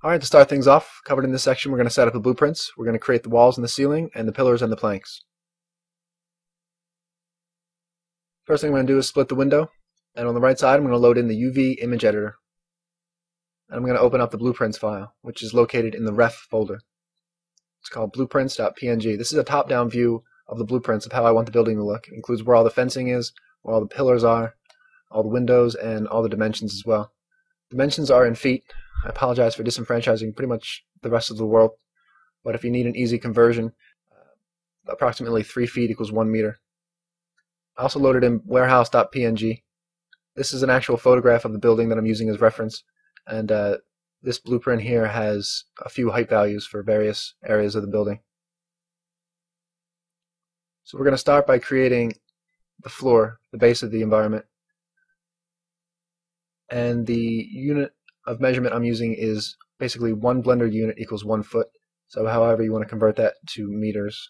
Alright, to start things off, covered in this section, we're going to set up the blueprints. We're going to create the walls and the ceiling, and the pillars and the planks. First thing I'm going to do is split the window, and on the right side I'm going to load in the UV image editor. And I'm going to open up the blueprints file, which is located in the ref folder. It's called blueprints.png. This is a top-down view of the blueprints of how I want the building to look. It includes where all the fencing is, where all the pillars are, all the windows, and all the dimensions as well. Dimensions are in feet. I apologize for disenfranchising pretty much the rest of the world, but if you need an easy conversion, approximately 3 feet equals 1 meter. I also loaded in warehouse.png. This is an actual photograph of the building that I'm using as reference, and this blueprint here has a few height values for various areas of the building. So we're going to start by creating the floor, the base of the environment, and the unit of measurement I'm using is basically 1 blender unit equals 1 foot. So however you want to convert that to meters.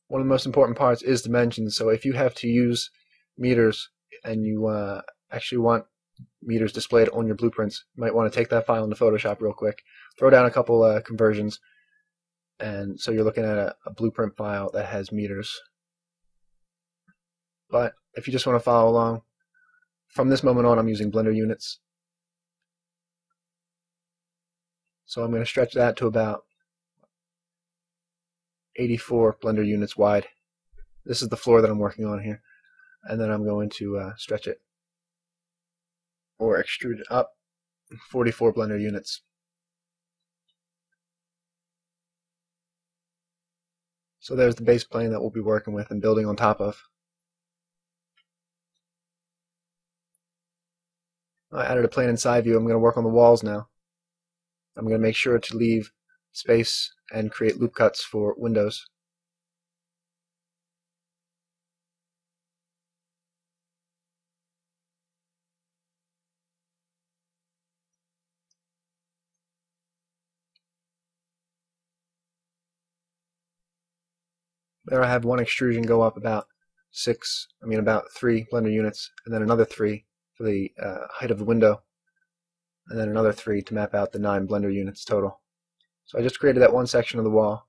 One of the most important parts is dimensions. So if you have to use meters and you actually want meters displayed on your blueprints, you might want to take that file into Photoshop real quick, throw down a couple conversions, and so you're looking at a blueprint file that has meters. But if you just want to follow along, from this moment on I'm using blender units. So I'm going to stretch that to about 84 blender units wide. This is the floor that I'm working on here. And then I'm going to stretch it or extrude it up 44 blender units. So there's the base plane that we'll be working with and building on top of. I added a plane and side view. I'm going to work on the walls now. I'm going to make sure to leave space and create loop cuts for windows. There I have one extrusion go up about 3 blender units, and then another 3 for the height of the window, and then another 3 to map out the 9 blender units total. So I just created that one section of the wall,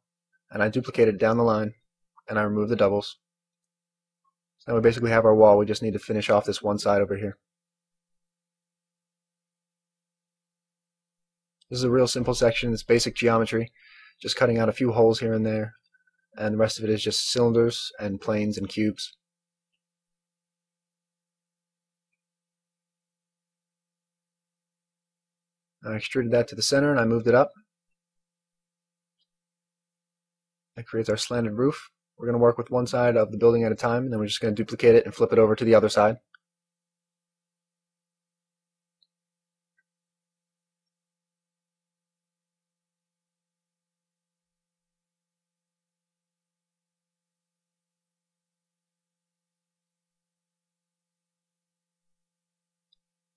and I duplicated it down the line, and I removed the doubles. So now we basically have our wall. We just need to finish off this one side over here. This is a real simple section. It's basic geometry, just cutting out a few holes here and there, and the rest of it is just cylinders and planes and cubes. I extruded that to the center and I moved it up. That creates our slanted roof. We're going to work with one side of the building at a time, and then we're just going to duplicate it and flip it over to the other side.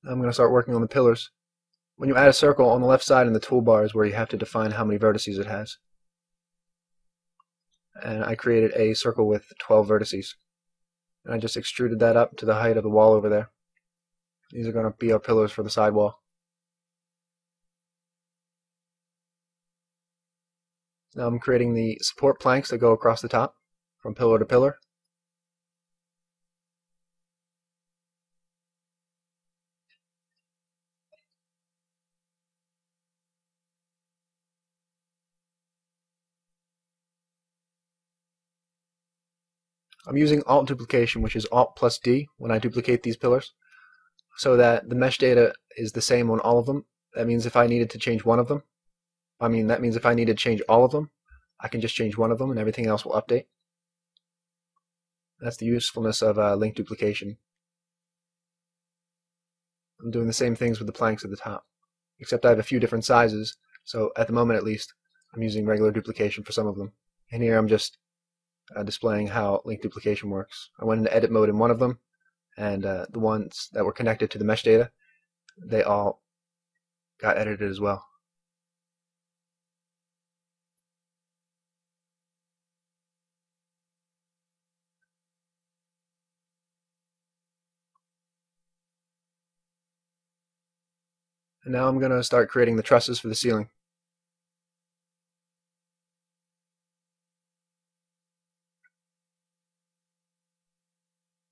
I'm going to start working on the pillars. When you add a circle, on the left side in the toolbar is where you have to define how many vertices it has. And I created a circle with 12 vertices. And I just extruded that up to the height of the wall over there. These are going to be our pillars for the sidewall. Now I'm creating the support planks that go across the top from pillar to pillar. I'm using Alt duplication, which is Alt plus D when I duplicate these pillars, so that the mesh data is the same on all of them. That means if I needed to change one of them, that means if I needed to change all of them, I can just change one of them and everything else will update. That's the usefulness of link duplication. I'm doing the same things with the planks at the top, except I have a few different sizes, so at the moment at least, I'm using regular duplication for some of them. And here I'm just displaying how link duplication works. I went into edit mode in one of them, and the ones that were connected to the mesh data, they all got edited as well. And now I'm going to start creating the trusses for the ceiling.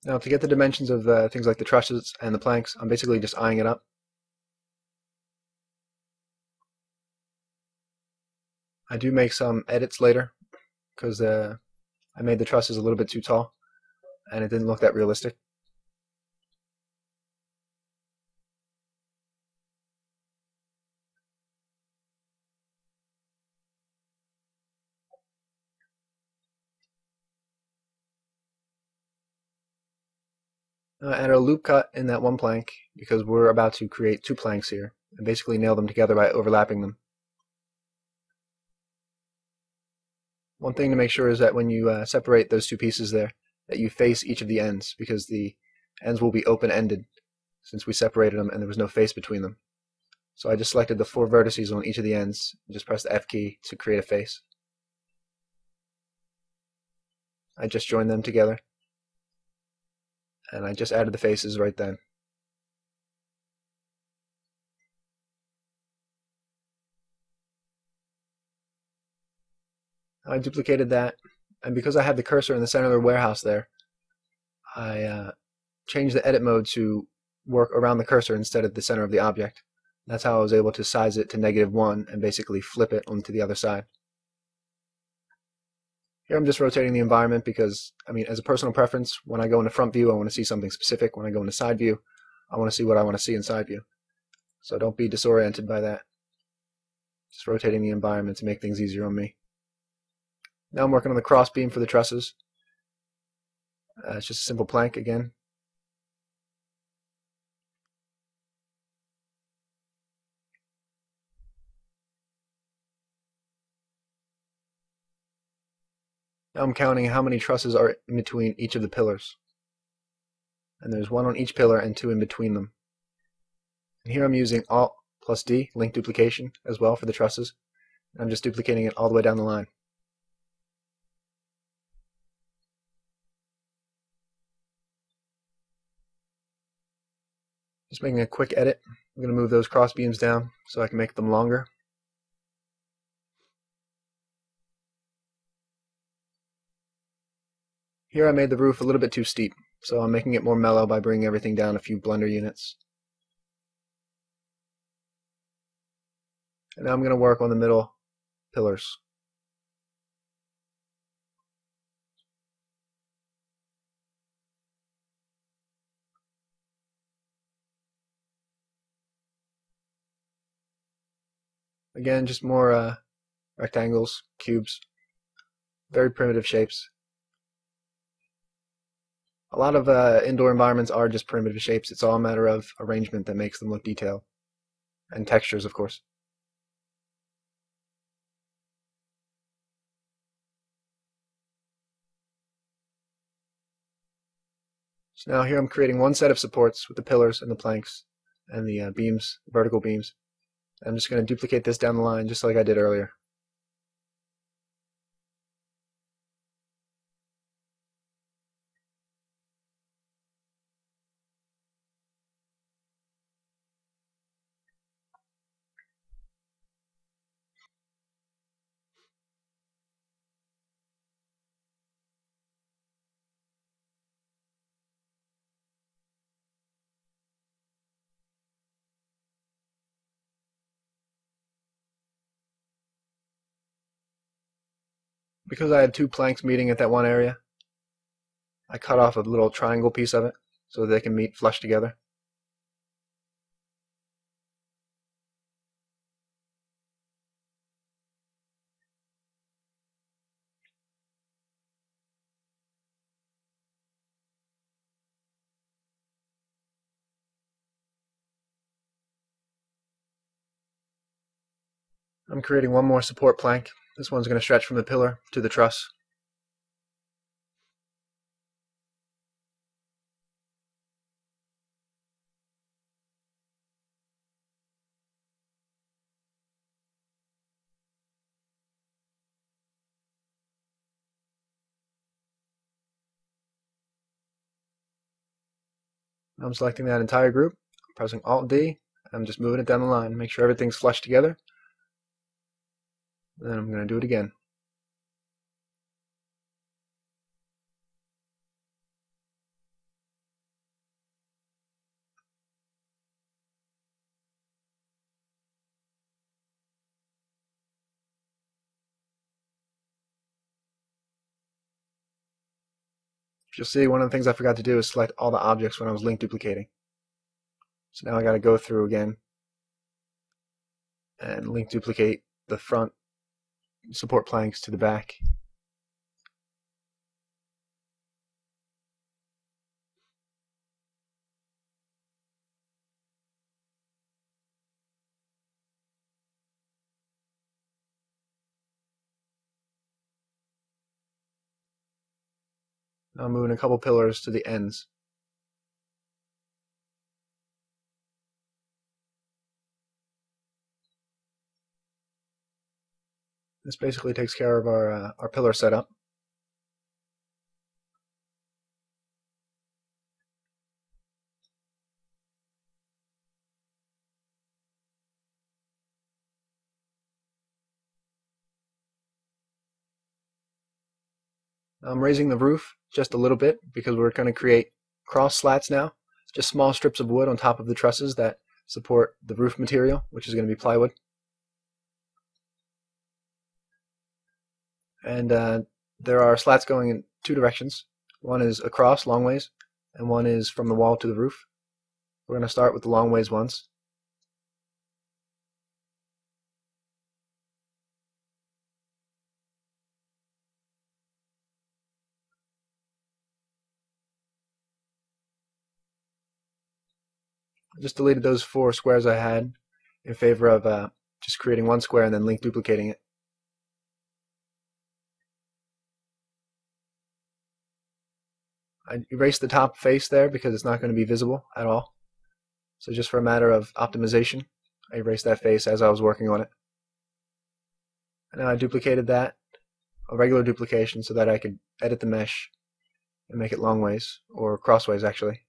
Now to get the dimensions of things like the trusses and the planks, I'm basically just eyeing it up. I do make some edits later because I made the trusses a little bit too tall and it didn't look that realistic. Add a loop cut in that one plank because we're about to create two planks here and basically nail them together by overlapping them. One thing to make sure is that when you separate those two pieces there, that you face each of the ends because the ends will be open-ended since we separated them and there was no face between them. So I just selected the 4 vertices on each of the ends and just pressed the F key to create a face. I just joined them together and I just added the faces right then. I duplicated that, and because I had the cursor in the center of the warehouse there, I changed the edit mode to work around the cursor instead of the center of the object. That's how I was able to size it to -1 and basically flip it onto the other side. Here I'm just rotating the environment because, I mean, as a personal preference, when I go into front view I want to see something specific. When I go into side view I want to see what I want to see in side view. So don't be disoriented by that. Just rotating the environment to make things easier on me. Now I'm working on the cross beam for the trusses. It's just a simple plank again. Now I'm counting how many trusses are in between each of the pillars. And there's 1 on each pillar and 2 in between them. And here I'm using Alt plus D, link duplication, as well for the trusses. And I'm just duplicating it all the way down the line. Just making a quick edit. I'm going to move those cross beams down so I can make them longer. Here I made the roof a little bit too steep, so I'm making it more mellow by bringing everything down a few blender units. And now I'm going to work on the middle pillars. Again, just more rectangles, cubes, very primitive shapes. A lot of indoor environments are just primitive shapes. It's all a matter of arrangement that makes them look detailed. And textures, of course. So now here I'm creating one set of supports with the pillars and the planks and the beams, vertical beams. I'm just going to duplicate this down the line just like I did earlier. Because I had 2 planks meeting at that one area, I cut off a little triangle piece of it so they can meet flush together. I'm creating one more support plank. This one's going to stretch from the pillar to the truss. I'm selecting that entire group, pressing Alt D, I'm just moving it down the line, make sure everything's flushed together. Then I'm going to do it again. You'll see one of the things I forgot to do is select all the objects when I was link duplicating. So now I got to go through again and link duplicate the front support planks to the back. Now I'm moving a couple pillars to the ends. This basically takes care of our pillar setup. I'm raising the roof just a little bit because we're going to create cross slats now, just small strips of wood on top of the trusses that support the roof material, which is going to be plywood. And there are slats going in two directions. One is across long ways, and one is from the wall to the roof. We're going to start with the long ways ones. I just deleted those 4 squares I had in favor of just creating one square and then link duplicating it. I erased the top face there because it's not going to be visible at all. So just for a matter of optimization, I erased that face as I was working on it. And now I duplicated that, a regular duplication, so that I could edit the mesh and make it long ways, or crossways actually.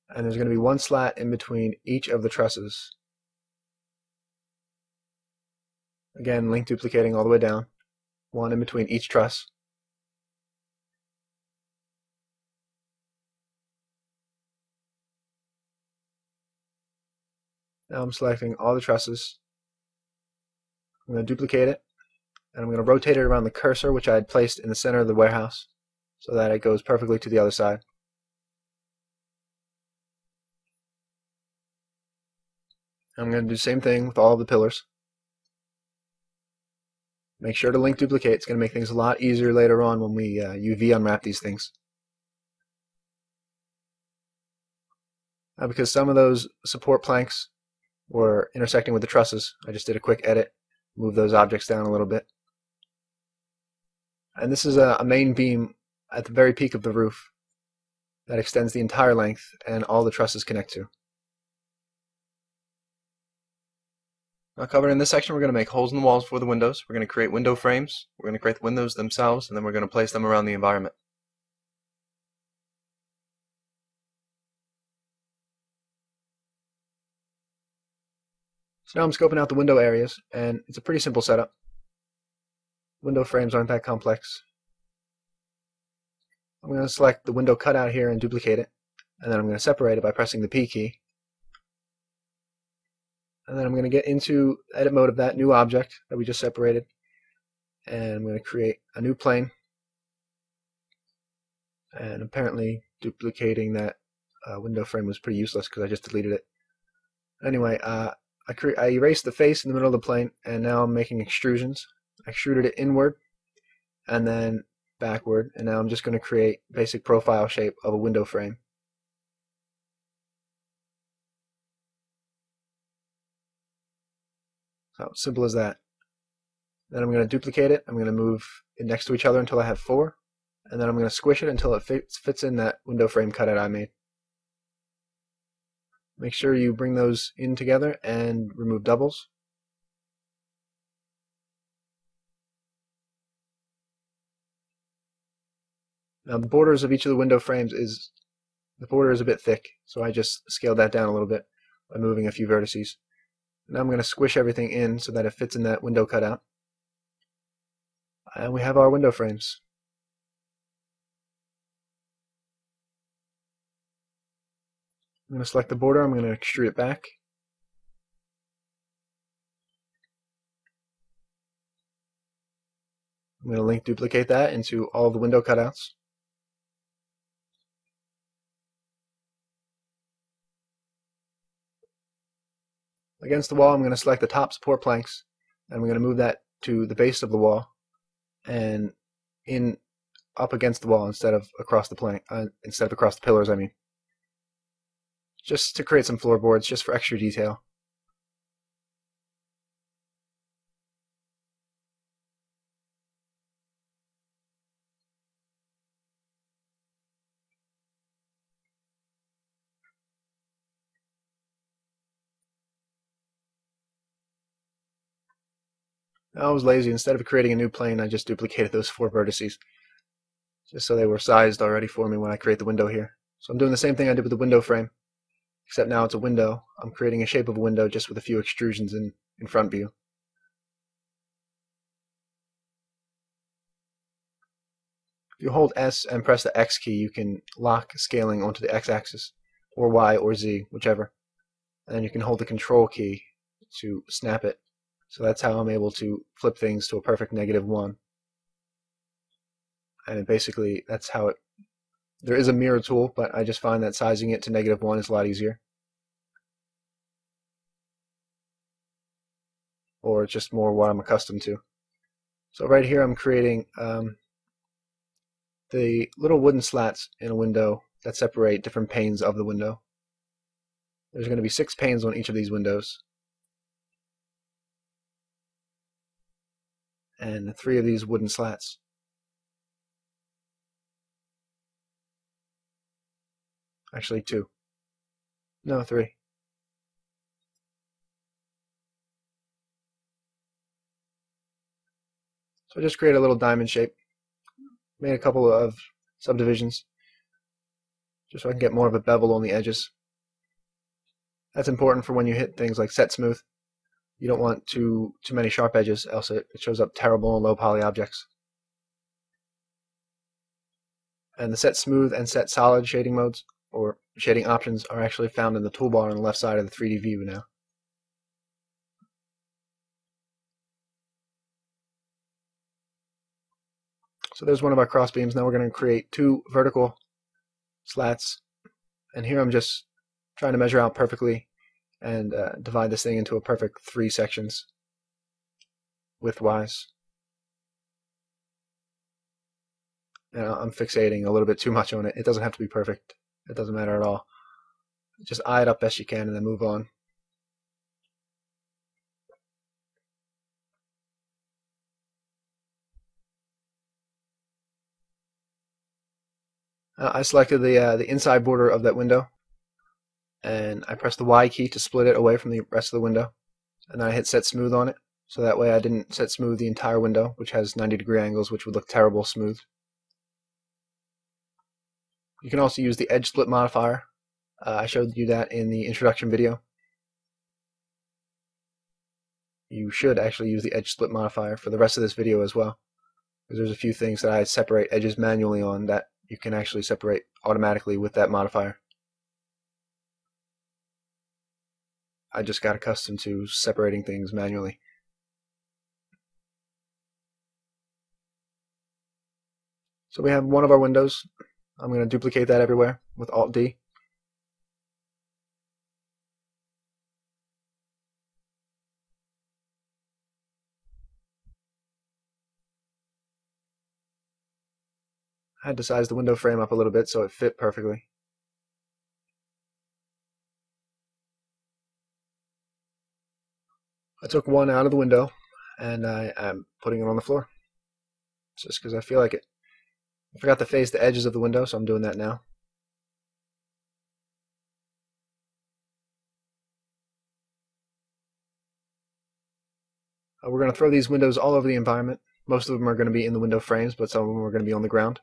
And there's going to be one slat in between each of the trusses. Again, link duplicating all the way down, one in between each truss. Now I'm selecting all the trusses. I'm going to duplicate it, and I'm going to rotate it around the cursor, which I had placed in the center of the warehouse, so that it goes perfectly to the other side. I'm going to do the same thing with all of the pillars. Make sure to link duplicate. It's going to make things a lot easier later on when we UV unwrap these things. Because some of those support planks were intersecting with the trusses, I just did a quick edit, move those objects down a little bit. And this is a main beam at the very peak of the roof that extends the entire length and all the trusses connect to. Now, covered in this section, we're going to make holes in the walls for the windows. We're going to create window frames. We're going to create the windows themselves, and then we're going to place them around the environment. So now I'm scoping out the window areas, and it's a pretty simple setup. Window frames aren't that complex. I'm going to select the window cutout here and duplicate it, and then I'm going to separate it by pressing the P key. And then I'm going to get into edit mode of that new object that we just separated, and I'm going to create a new plane. And apparently duplicating that window frame was pretty useless because I just deleted it. Anyway, I erased the face in the middle of the plane, and now I'm making extrusions. I extruded it inward and then backward, and now I'm just going to create basic profile shape of a window frame. So simple as that. Then I'm going to duplicate it. I'm going to move it next to each other until I have 4, and then I'm going to squish it until it fits in that window frame cutout I made. Make sure you bring those in together and remove doubles. Now the borders of each of the window frames is The border is a bit thick, so I just scaled that down a little bit by moving a few vertices. Now I'm going to squish everything in so that it fits in that window cutout. And we have our window frames. I'm going to select the border, I'm going to extrude it back. I'm going to link duplicate that into all the window cutouts. Against the wall, I'm going to select the top support planks, and we're going to move that to the base of the wall and in up against the wall instead of across the pillars. I mean, just to create some floorboards, just for extra detail. I was lazy. Instead of creating a new plane, I just duplicated those 4 vertices, just so they were sized already for me when I create the window here. So I'm doing the same thing I did with the window frame, except now it's a window. I'm creating a shape of a window just with a few extrusions in front view. If you hold S and press the X key, you can lock scaling onto the X-axis, or Y or Z, whichever. And then you can hold the Control key to snap it. So that's how I'm able to flip things to a perfect -1. And basically, that's how it... There is a mirror tool, but I just find that sizing it to -1 is a lot easier. Or it's just more what I'm accustomed to. So right here I'm creating the little wooden slats in a window that separate different panes of the window. There's going to be 6 panes on each of these windows, and 3 of these wooden slats. Actually 2. No, 3. So I just create a little diamond shape. Made a couple of subdivisions just so I can get more of a bevel on the edges. That's important for when you hit things like set smooth. You don't want too many sharp edges, else it shows up terrible on low poly objects. And the set smooth and set solid shading modes, or shading options, are actually found in the toolbar on the left side of the 3D view now. So there's one of our cross beams. Now we're going to create 2 vertical slats, and here I'm just trying to measure out perfectly and divide this thing into a perfect 3 sections widthwise. And I'm fixating a little bit too much on it. It doesn't have to be perfect. It doesn't matter at all. Just eye it up best you can and then move on. I selected the inside border of that window, and I pressed the Y key to split it away from the rest of the window, and then I hit set smooth on it, so that way I didn't set smooth the entire window, which has 90-degree angles, which would look terrible smooth. You can also use the edge split modifier. I showed you that in the introduction video. You should actually use the edge split modifier for the rest of this video as well, because there's a few things that I separate edges manually on that you can actually separate automatically with that modifier. I just got accustomed to separating things manually. So we have one of our windows. I'm going to duplicate that everywhere with Alt-D. I had to size the window frame up a little bit so it fit perfectly. I took one out of the window and I'm putting it on the floor just because I feel like it. I forgot to face the edges of the window, so I'm doing that now. We're going to throw these windows all over the environment. Most of them are going to be in the window frames, but some of them are going to be on the ground.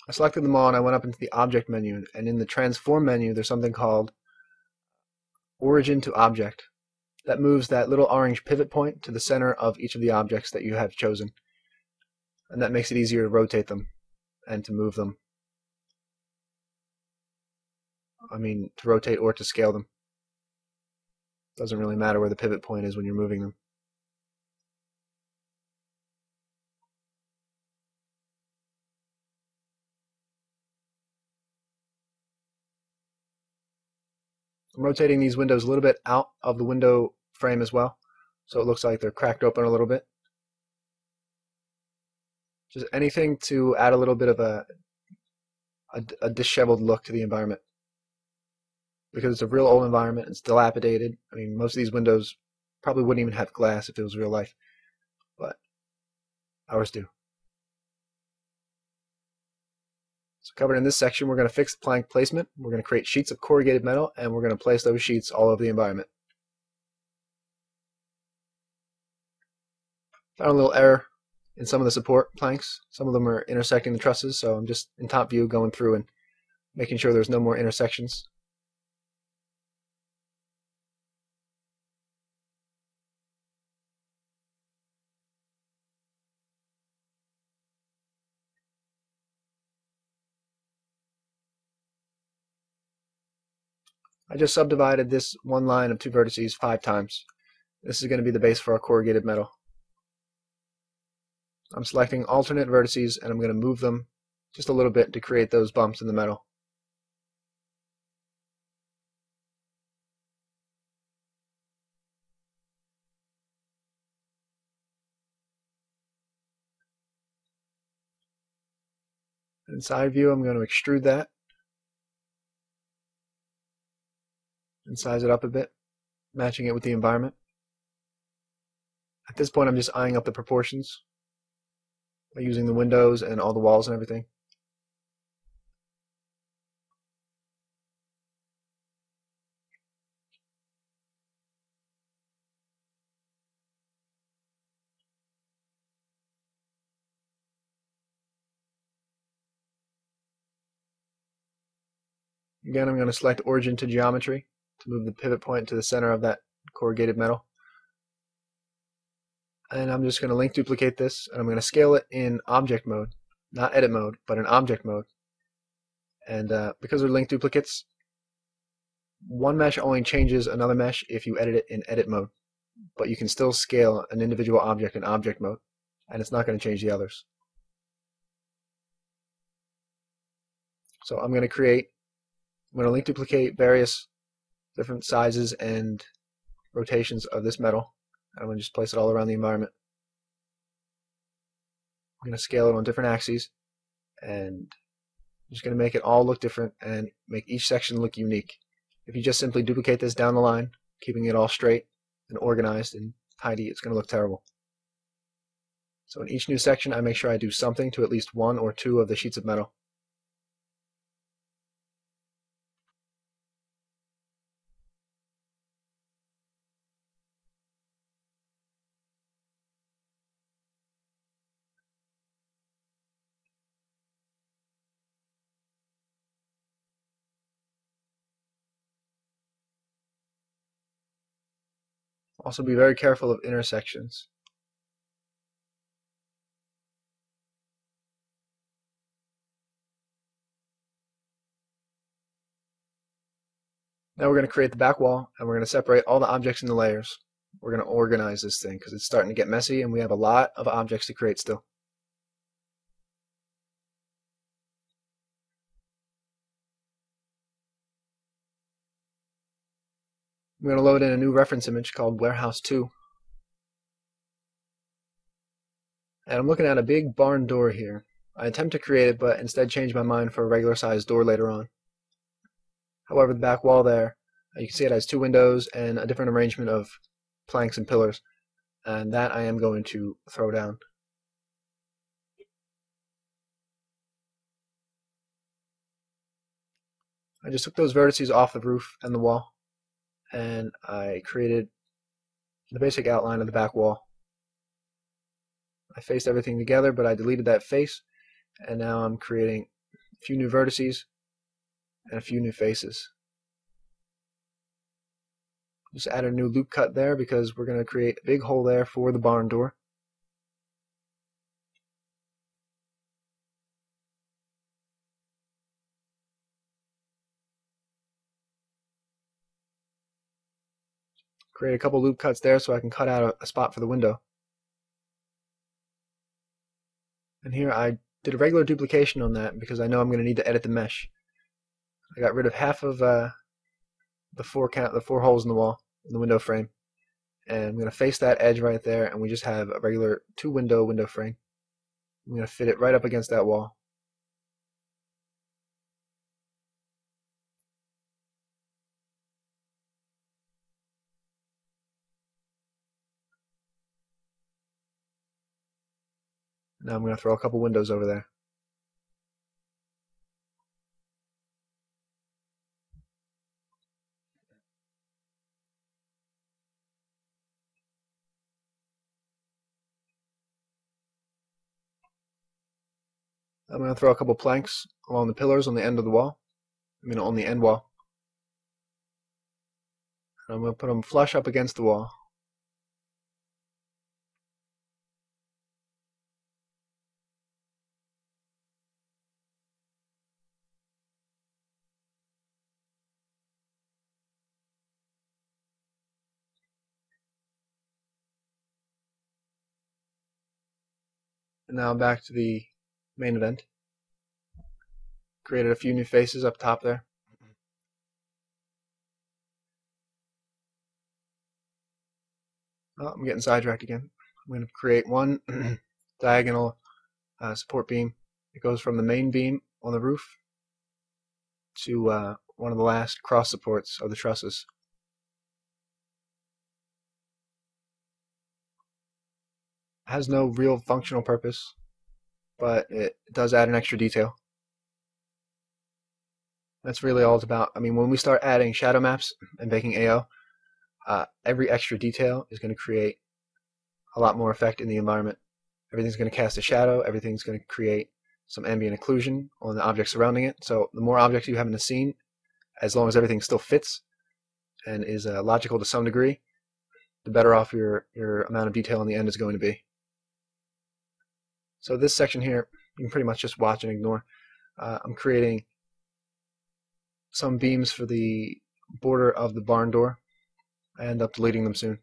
I selected them all and I went up into the Object menu, and in the Transform menu there's something called Origin to Object. That moves that little orange pivot point to the center of each of the objects that you have chosen, and that makes it easier to rotate them and to move them. To rotate or to scale them. Doesn't really matter where the pivot point is when you're moving them. I'm rotating these windows a little bit out of the window frame as well, so it looks like they're cracked open a little bit. Just anything to add a little bit of a disheveled look to the environment. Because it's a real old environment, it's dilapidated. Most of these windows probably wouldn't even have glass if it was real life, but ours do. So covered in this section, we're going to fix plank placement, we're going to create sheets of corrugated metal, and we're going to place those sheets all over the environment. Found a little error in some of the support planks. Some of them are intersecting the trusses, so I'm just in top view going through and making sure there's no more intersections. I just subdivided this one line of two vertices 5 times. This is going to be the base for our corrugated metal. I'm selecting alternate vertices and I'm going to move them just a little bit to create those bumps in the metal. In side view, I'm going to extrude that and size it up a bit, matching it with the environment. At this point, I'm just eyeing up the proportions by using the windows and all the walls and everything. Again, I'm going to select Origin to Geometry to move the pivot point to the center of that corrugated metal. And I'm just going to link duplicate this, and I'm going to scale it in object mode, not edit mode, but in object mode. And because they're link duplicates, one mesh only changes another mesh if you edit it in edit mode, but you can still scale an individual object in object mode, and it's not going to change the others. So I'm going to link duplicate various different sizes and rotations of this metal. I'm going to just place it all around the environment. I'm going to scale it on different axes, and I'm just going to make it all look different and make each section look unique. If you just simply duplicate this down the line, keeping it all straight and organized and tidy, it's going to look terrible. So in each new section, I make sure I do something to at least 1 or 2 of the sheets of metal. Also be very careful of intersections. Now we're going to create the back wall, and we're going to separate all the objects into layers. We're going to organize this thing because it's starting to get messy and we have a lot of objects to create still. I'm going to load in a new reference image called Warehouse 2. And I'm looking at a big barn door here. I attempt to create it, but instead change my mind for a regular sized door later on. However, the back wall there, you can see it has 2 windows and a different arrangement of planks and pillars, and that I am going to throw down. I just took those vertices off the roof and the wall, and I created the basic outline of the back wall. I faced everything together, but I deleted that face, and now I'm creating a few new vertices, and a few new faces. Just add a new loop cut there because we're going to create a big hole there for the barn door. Create a couple loop cuts there so I can cut out a spot for the window. And here I did a regular duplication on that because I know I'm going to need to edit the mesh. I got rid of half of the four holes in the wall in the window frame, and I'm going to face that edge right there, and we just have a regular window frame. I'm going to fit it right up against that wall. Now I'm going to throw a couple windows over there. I'm going to throw a couple planks along the pillars on the end of the wall. On the end wall. And I'm going to put them flush up against the wall. And now back to the main event. Created a few new faces up top there. Oh, I'm getting sidetracked again. I'm going to create one diagonal support beam. It goes from the main beam on the roof to one of the last cross supports of the trusses. It has no real functional purpose, but it does add an extra detail. That's really all it's about. When we start adding shadow maps and baking AO, every extra detail is going to create a lot more effect in the environment. Everything's going to cast a shadow, everything's going to create some ambient occlusion on the objects surrounding it. So the more objects you have in the scene, as long as everything still fits and is logical to some degree, the better off your amount of detail in the end is going to be. So this section here, you can pretty much just watch and ignore. I'm creating some beams for the border of the barn door. I end up deleting them soon.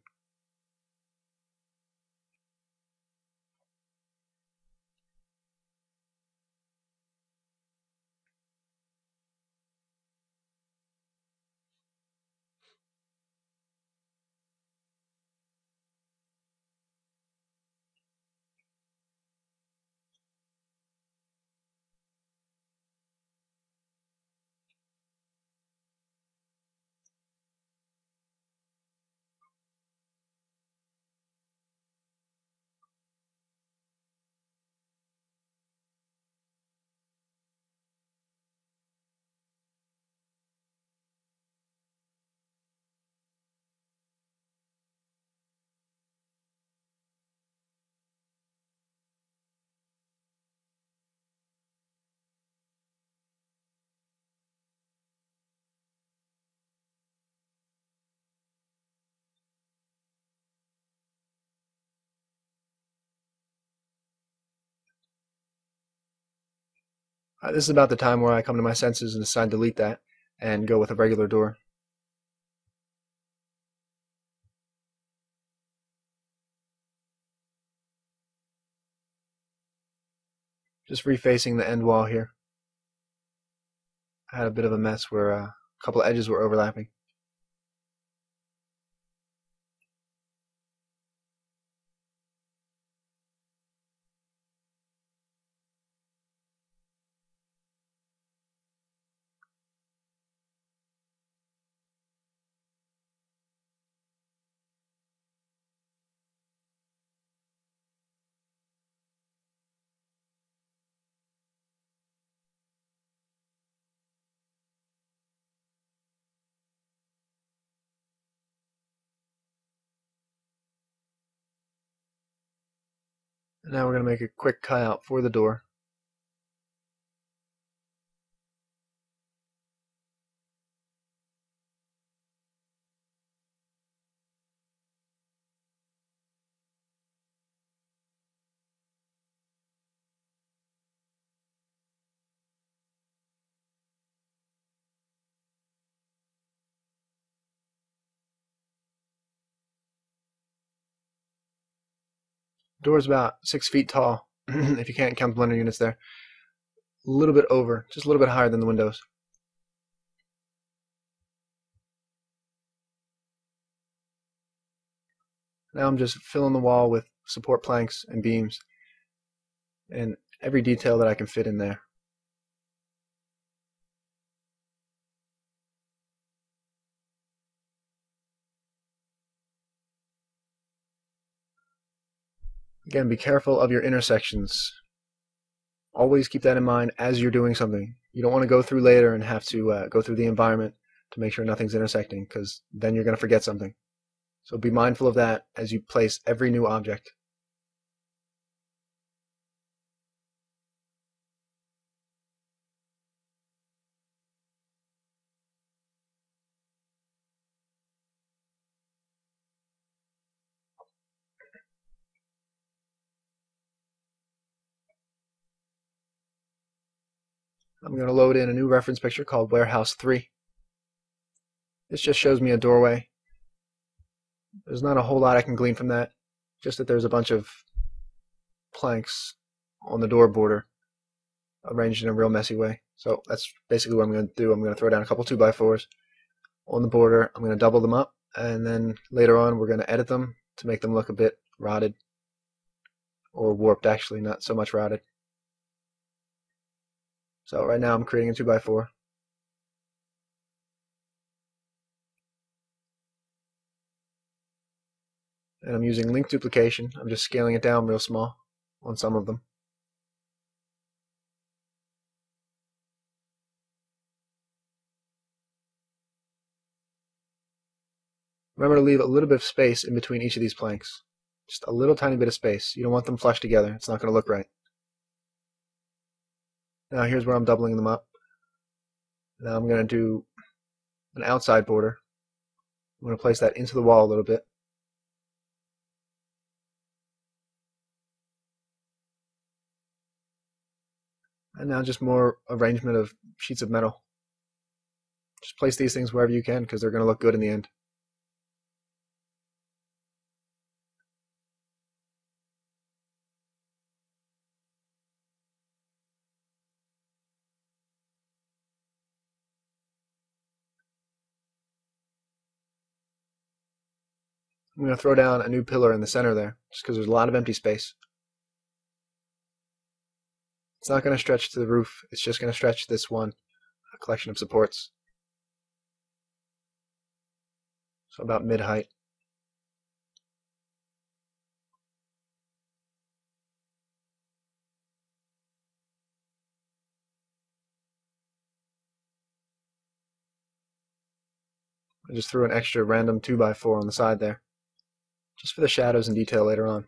This is about the time where I come to my senses and decide to delete that and go with a regular door. Just refacing the end wall here. I had a bit of a mess where a couple of edges were overlapping. And now we're going to make a quick cutout for the door. The door is about 6 feet tall, if you can't count the blender units there. A little bit over, just a little bit higher than the windows. Now I'm just filling the wall with support planks and beams and every detail that I can fit in there. Again, be careful of your intersections. Always keep that in mind as you're doing something. You don't want to go through later and have to go through the environment to make sure nothing's intersecting, because then you're going to forget something. So be mindful of that as you place every new object. I'm going to load in a new reference picture called Warehouse 3. This just shows me a doorway. There's not a whole lot I can glean from that, just that there's a bunch of planks on the door border arranged in a real messy way. So that's basically what I'm going to do. I'm going to throw down a couple 2x4s on the border. I'm going to double them up, and then later on we're going to edit them to make them look a bit rotted, or warped actually, not so much rotted. So right now I'm creating a 2x4. And I'm using link duplication. I'm just scaling it down real small on some of them. Remember to leave a little bit of space in between each of these planks. Just a little tiny bit of space. You don't want them flush together. It's not going to look right. Now here's where I'm doubling them up. Now I'm going to do an outside border. I'm going to place that into the wall a little bit. And now just more arrangement of sheets of metal. Just place these things wherever you can, because they're going to look good in the end. I'm going to throw down a new pillar in the center there, just because there's a lot of empty space. It's not going to stretch to the roof, it's just going to stretch this one collection of supports. So about mid-height. I just threw an extra random 2x4 on the side there, just for the shadows and detail later on.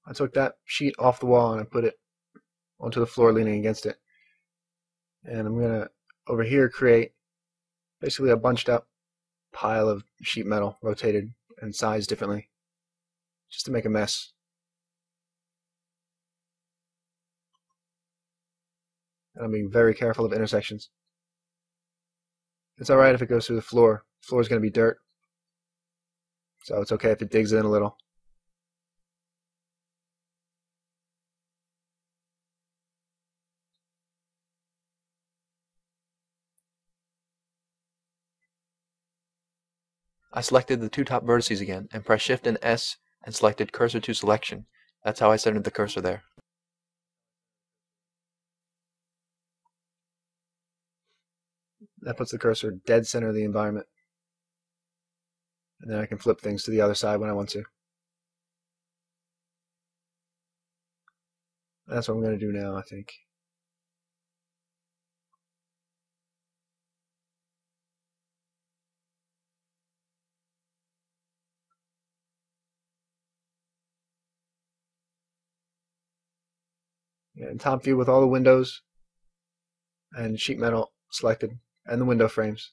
I took that sheet off the wall and I put it onto the floor leaning against it. And I'm going to, over here, create basically a bunched up pile of sheet metal, rotated and sized differently, just to make a mess. And I'm being very careful of intersections. It's alright if it goes through the floor. The floor is going to be dirt, so it's okay if it digs in a little. I selected the two top vertices again and pressed Shift and S and selected Cursor to Selection. That's how I centered the cursor there. That puts the cursor dead center of the environment. And then I can flip things to the other side when I want to. That's what I'm going to do now, I think. And top view with all the windows and sheet metal selected and the window frames.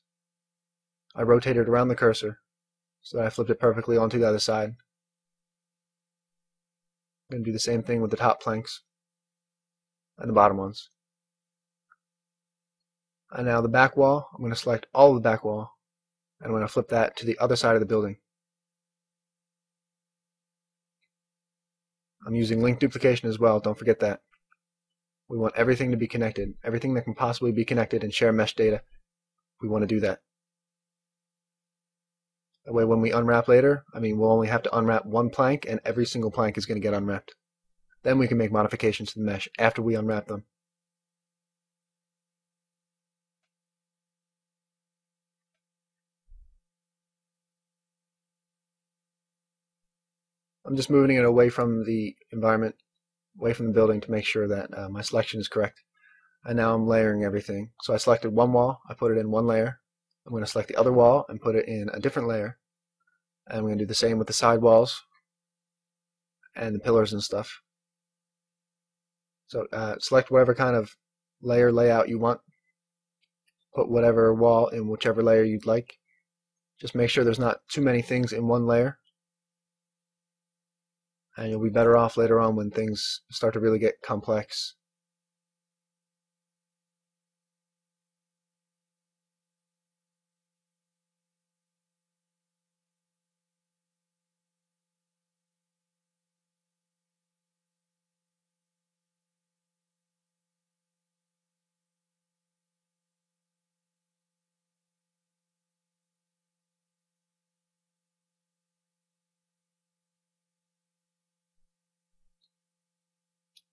I rotated around the cursor so that I flipped it perfectly onto the other side. I'm going to do the same thing with the top planks and the bottom ones. And now the back wall, I'm going to select all of the back wall, and I'm going to flip that to the other side of the building. I'm using link duplication as well, don't forget that. We want everything to be connected, everything that can possibly be connected and share mesh data. We want to do that. That way when we unwrap later, we'll only have to unwrap one plank and every single plank is going to get unwrapped. Then we can make modifications to the mesh after we unwrap them. I'm just moving it away from the environment, away from the building to make sure that my selection is correct. And now I'm layering everything. So I selected one wall, I put it in one layer. I'm going to select the other wall and put it in a different layer. And I'm going to do the same with the side walls and the pillars and stuff. So select whatever kind of layer layout you want. Put whatever wall in whichever layer you'd like. Just make sure there's not too many things in one layer. And you'll be better off later on when things start to really get complex.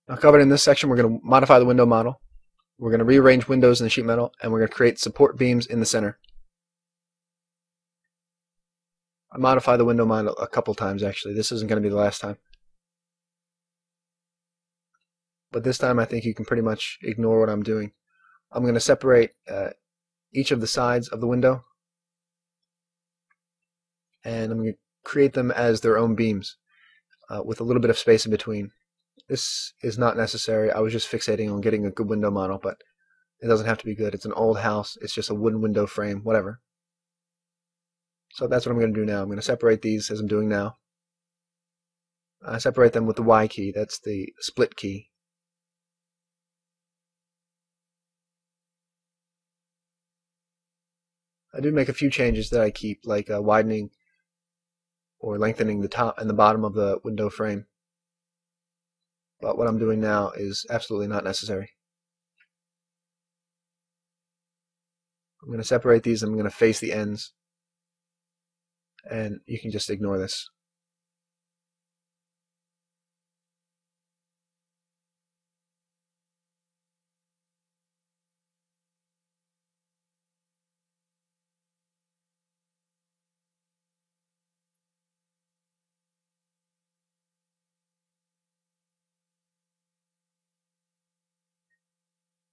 Now covered in this section, we're going to modify the window model. We're going to rearrange windows in the sheet metal, and we're going to create support beams in the center. I modified the window model a couple times actually. This isn't going to be the last time. But this time I think you can pretty much ignore what I'm doing. I'm going to separate each of the sides of the window, and I'm going to create them as their own beams with a little bit of space in between. This is not necessary. I was just fixating on getting a good window model, but it doesn't have to be good. It's an old house. It's just a wooden window frame, whatever. So that's what I'm going to do now. I'm going to separate these as I'm doing now. I separate them with the Y key. That's the split key. I do make a few changes that I keep, like widening or lengthening the top and the bottom of the window frame. But what I'm doing now is absolutely not necessary. I'm going to separate these. I'm going to face the ends. And you can just ignore this.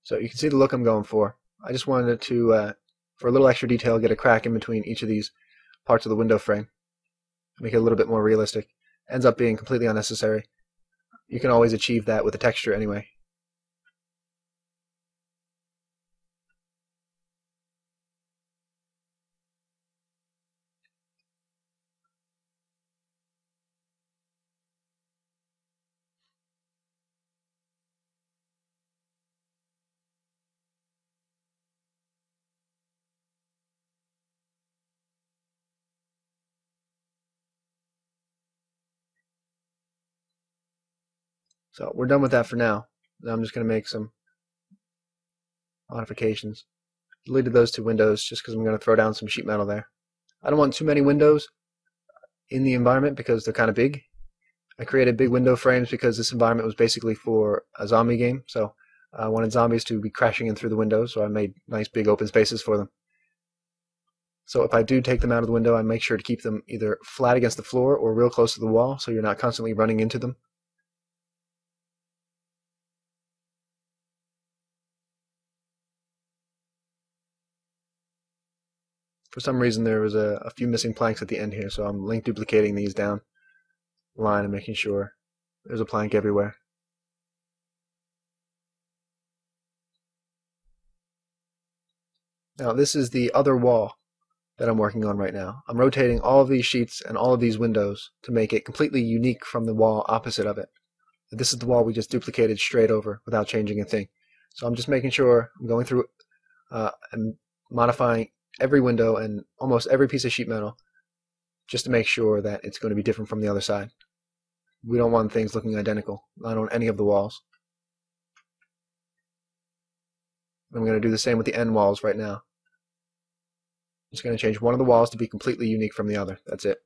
So you can see the look I'm going for. I just wanted to, for a little extra detail, get a crack in between each of these parts of the window frame. Make it a little bit more realistic. Ends up being completely unnecessary. You can always achieve that with the texture anyway. So we're done with that for now. Now I'm just going to make some modifications. Deleted those two windows just because I'm going to throw down some sheet metal there. I don't want too many windows in the environment because they're kind of big. I created big window frames because this environment was basically for a zombie game, so I wanted zombies to be crashing in through the windows, so I made nice big open spaces for them. So if I do take them out of the window, I make sure to keep them either flat against the floor or real close to the wall so you're not constantly running into them. For some reason there was a few missing planks at the end here, so I'm link duplicating these down the line and making sure there's a plank everywhere. Now this is the other wall that I'm working on right now. I'm rotating all of these sheets and all of these windows to make it completely unique from the wall opposite of it. This is the wall we just duplicated straight over without changing a thing. So I'm just making sure I'm going through I'm modifying every window and almost every piece of sheet metal just to make sure that it's going to be different from the other side. We don't want things looking identical, not on any of the walls. I'm going to do the same with the end walls right now. I'm just going to change one of the walls to be completely unique from the other. That's it.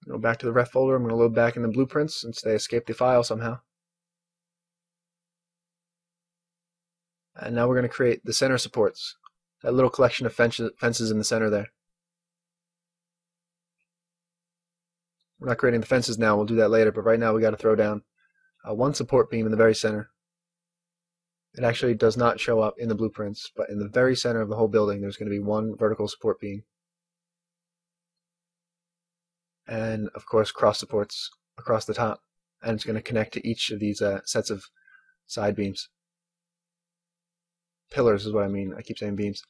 Go back to the ref folder. I'm going to load back in the blueprints since they escaped the file somehow. And now we're going to create the center supports, that little collection of fences in the center there. We're not creating the fences now, we'll do that later, but right now we got to throw down one support beam in the very center. It actually does not show up in the blueprints, but in the very center of the whole building there's going to be one vertical support beam. And of course cross supports across the top, and it's going to connect to each of these sets of side beams. Pillars is what I mean, I keep saying beams.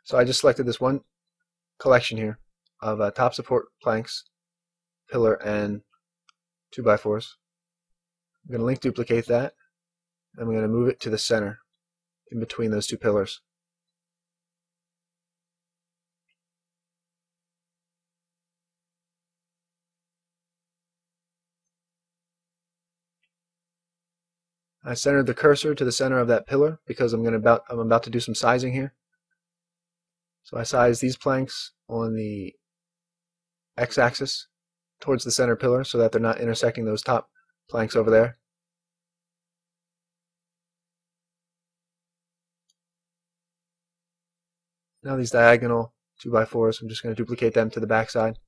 So I just selected this one collection here of top support planks, pillar, and 2x4s. I'm going to link duplicate that, and I'm going to move it to the center in between those two pillars. I centered the cursor to the center of that pillar because I'm about to do some sizing here. So I size these planks on the x-axis towards the center pillar so that they're not intersecting those top planks over there. Now these diagonal 2x4s, I'm just going to duplicate them to the back side.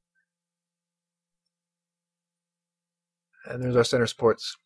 And there's our center supports.